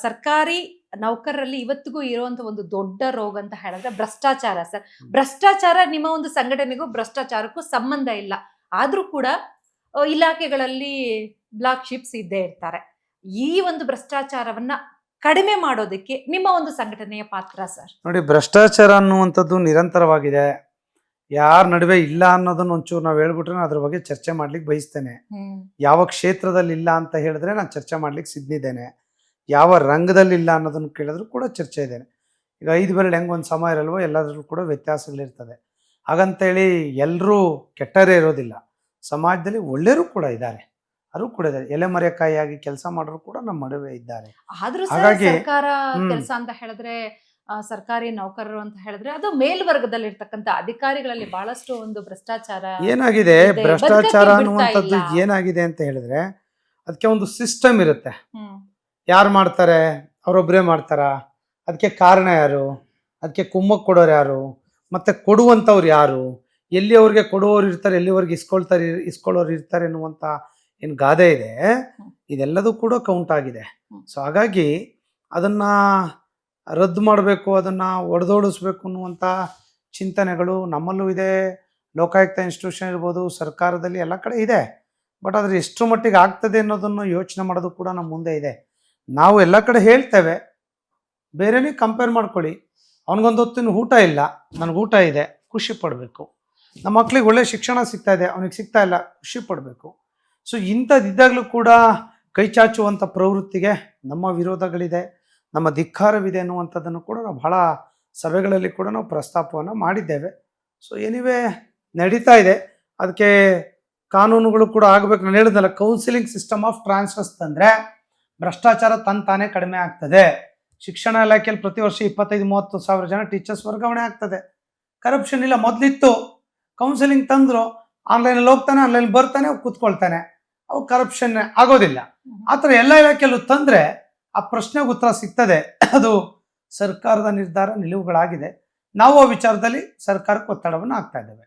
ಸರ್ಕಾರಿ ನೌಕರರಲ್ಲಿ ಇವತ್ತಿಗೂ ಇರುವಂತ ಒಂದು ದೊಡ್ಡ ರೋಗ ಅಂತ ಹೇಳಿದ್ರೆ ಭ್ರಷ್ಟಾಚಾರ ಸರ್. ಭ್ರಷ್ಟಾಚಾರ ನಿಮ್ಮ ಒಂದು ಸಂಘಟನೆಗೂ ಭ್ರಷ್ಟಾಚಾರಕ್ಕೂ ಸಂಬಂಧ ಇಲ್ಲ. ಆದ್ರೂ ಕೂಡ ಇಲಾಖೆಗಳಲ್ಲಿ ಬ್ಲಾಕ್ ಶಿಪ್ಸ್ ಇದ್ದೇ ಇರ್ತಾರೆ. ಈ ಒಂದು ಭ್ರಷ್ಟಾಚಾರವನ್ನ ಕಡಿಮೆ ಮಾಡೋದಕ್ಕೆ ನಿಮ್ಮ ಒಂದು ಸಂಘಟನೆಯ ಪಾತ್ರ ಸರ್? ನೋಡಿ, ಭ್ರಷ್ಟಾಚಾರ ಅನ್ನುವಂಥದ್ದು ನಿರಂತರವಾಗಿದೆ. ಯಾರ ನಡುವೆ ಇಲ್ಲ ಅನ್ನೋದನ್ನ ಒಂಚೂರು ನಾವು ಹೇಳ್ಬಿಟ್ರೆ ಅದ್ರ ಬಗ್ಗೆ ಚರ್ಚೆ ಮಾಡ್ಲಿಕ್ಕೆ ಬಯಸ್ತೇನೆ. ಯಾವ ಕ್ಷೇತ್ರದಲ್ಲಿ ಇಲ್ಲ ಅಂತ ಹೇಳಿದ್ರೆ ನಾನು ಚರ್ಚೆ ಮಾಡ್ಲಿಕ್ಕೆ ಸಿದ್ಧಿದ್ದೇನೆ. ಯಾವ ರಂಗದಲ್ಲಿ ಇಲ್ಲ ಅನ್ನೋದನ್ನು ಕೇಳಿದ್ರು ಕೂಡ ಚರ್ಚೆ ಇದ್ದೇನೆ. ಈಗ 5 ಬೆರಳು ಹೆಂಗೆ ಒಂದು ಸಮ ಇರಲ್ವೋ ಎಲ್ಲದರಲ್ಲೂ ಕೂಡ ವ್ಯತ್ಯಾಸಗಳಿರ್ತದೆ. ಹಾಗಂತೇಳಿ ಎಲ್ಲರೂ ಕೆಟ್ಟರೇ ಇರೋದಿಲ್ಲ. ಸಮಾಜದಲ್ಲಿ ಒಳ್ಳೆಯರು ಕೂಡ ಇದ್ದಾರೆ, ಅವರು ಕೂಡ ಇದ್ದಾರೆ. ಎಲೆಮರೆಕಾಯಿಯಾಗಿ ಕೆಲಸ ಮಾಡೋರು ಕೂಡ ನಮ್ಮ ನಡುವೆ ಇದ್ದಾರೆ. ಆದ್ರೂ ಹಾಗಾಗಿ ಸರ್ಕಾರ ಕೆಲಸ ಅಂತ ಹೇಳಿದ್ರೆ ಸರ್ಕಾರಿ ನೌಕರರು ಅಂತ ಹೇಳಿದ್ರೆ ಅದು ಮೇಲ್ವರ್ಗದಲ್ಲಿ ಇರ್ತಕ್ಕಂಥ ಅಧಿಕಾರಿಗಳಲ್ಲಿ ಬಹಳಷ್ಟು ಒಂದು ಭ್ರಷ್ಟಾಚಾರ ಏನಾಗಿದೆ. ಭ್ರಷ್ಟಾಚಾರ ಅನ್ನುವಂಥದ್ದು ಏನಾಗಿದೆ ಅಂತ ಹೇಳಿದ್ರೆ ಅದಕ್ಕೆ ಒಂದು ಸಿಸ್ಟಮ್ ಇರುತ್ತೆ. ಯಾರು ಮಾಡ್ತಾರೆ? ಅವರೊಬ್ಬರೇ ಮಾಡ್ತಾರ? ಅದಕ್ಕೆ ಕಾರಣ ಯಾರು? ಅದಕ್ಕೆ ಕುಮ್ಮಕ್ ಕೊಡೋರು ಯಾರು? ಮತ್ತೆ ಕೊಡುವಂಥವ್ರು ಯಾರು? ಎಲ್ಲಿ ಅವ್ರಿಗೆ ಕೊಡುವವರು ಇರ್ತಾರೆ, ಎಲ್ಲಿವರೆಗೆ ಇಸ್ಕೊಳ್ಳೋರು ಇರ್ತಾರೆ ಎನ್ನುವಂಥ ಏನು ಗಾದೆ ಇದೆ, ಇದೆಲ್ಲದೂ ಕೂಡ ಕೌಂಟ್ ಆಗಿದೆ. ಸೊ ಹಾಗಾಗಿ ಅದನ್ನು ರದ್ದು ಮಾಡಬೇಕು, ಅದನ್ನು ಒಡೆದೋಡಿಸ್ಬೇಕು ಅನ್ನುವಂಥ ಚಿಂತನೆಗಳು ನಮ್ಮಲ್ಲೂ ಇದೆ. ಲೋಕಾಯುಕ್ತ ಇನ್ಸ್ಟಿಟ್ಯೂಷನ್ ಇರ್ಬೋದು, ಸರ್ಕಾರದಲ್ಲಿ ಎಲ್ಲ ಕಡೆ ಇದೆ. ಬಟ್ ಅದ್ರ ಎಷ್ಟು ಮಟ್ಟಿಗೆ ಆಗ್ತದೆ ಅನ್ನೋದನ್ನು ಯೋಚನೆ ಮಾಡೋದು ಕೂಡ ನಮ್ಮ ಮುಂದೆ ಇದೆ. ನಾವು ಎಲ್ಲ ಕಡೆ ಹೇಳ್ತೇವೆ, ಬೇರೆನೇ ಕಂಪೇರ್ ಮಾಡ್ಕೊಳ್ಳಿ. ಅವನಿಗೊಂದು ಹೊತ್ತಿನ ಊಟ ಇಲ್ಲ, ನನಗೆ ಊಟ ಇದೆ, ಖುಷಿ ಪಡಬೇಕು. ನಮ್ಮ ಮಕ್ಳಿಗೆ ಒಳ್ಳೆ ಶಿಕ್ಷಣ ಸಿಗ್ತಾ ಇದೆ, ಅವನಿಗೆ ಸಿಗ್ತಾ ಇಲ್ಲ, ಖುಷಿ ಪಡಬೇಕು. ಸೊ ಇಂಥದ್ದಿದ್ದಾಗಲೂ ಕೂಡ ಕೈ ಚಾಚುವಂಥ ಪ್ರವೃತ್ತಿಗೆ ನಮ್ಮ ವಿರೋಧಗಳಿದೆ, ನಮ್ಮ ಧಿಕ್ಕಾರವಿದೆ ಅನ್ನುವಂಥದ್ದನ್ನು ಕೂಡ ನಾವು ಬಹಳ ಸಭೆಗಳಲ್ಲಿ ಕೂಡ ನಾವು ಪ್ರಸ್ತಾಪವನ್ನು ಮಾಡಿದ್ದೇವೆ. ಸೊ ಎನಿವೇ ನಡೀತಾ ಇದೆ. ಅದಕ್ಕೆ ಕಾನೂನುಗಳು ಕೂಡ ಆಗಬೇಕು. ನಾನು ಹೇಳಿದ್ನಲ್ಲ, ಕೌನ್ಸಿಲಿಂಗ್ ಸಿಸ್ಟಮ್ ಆಫ್ ಟ್ರಾನ್ಸ್ಫರ್ಸ್ ತಂದರೆ ಭ್ರಷ್ಟಾಚಾರ ತಾನೇ ಕಡಿಮೆ ಆಗ್ತದೆ. ಶಿಕ್ಷಣ ಇಲಾಖೆಯಲ್ಲಿ ಪ್ರತಿ ವರ್ಷ 25-30 ಸಾವಿರ ಜನ ಟೀಚರ್ಸ್ ವರ್ಗಾವಣೆ ಆಗ್ತದೆ. ಕರಪ್ಷನ್ ಇಲ್ಲ. ಮೊದಲಿತ್ತು, ಕೌನ್ಸಿಲಿಂಗ್ ತಂದರು, ಆನ್ಲೈನಲ್ಲಿ ಹೋಗ್ತಾನೆ, ಆನ್ಲೈನ್ ಬರ್ತಾನೆ, ಕೂತ್ಕೊಳ್ತಾನೆ, ಅವು ಕರಪ್ಷನ್ ಆಗೋದಿಲ್ಲ. ಆ ಥರ ಎಲ್ಲ ಇಲಾಖೆಯಲ್ಲೂ ತಂದರೆ ಆ ಪ್ರಶ್ನೆಗೆ ಉತ್ತರ ಸಿಗ್ತದೆ. ಅದು ಸರ್ಕಾರದ ನಿರ್ಧಾರ, ನಿಲುವುಗಳಾಗಿದೆ. ನಾವು ಆ ವಿಚಾರದಲ್ಲಿ ಸರ್ಕಾರಕ್ಕೆ ಒತ್ತಡವನ್ನು ಹಾಕ್ತಾ ಇದ್ದೇವೆ.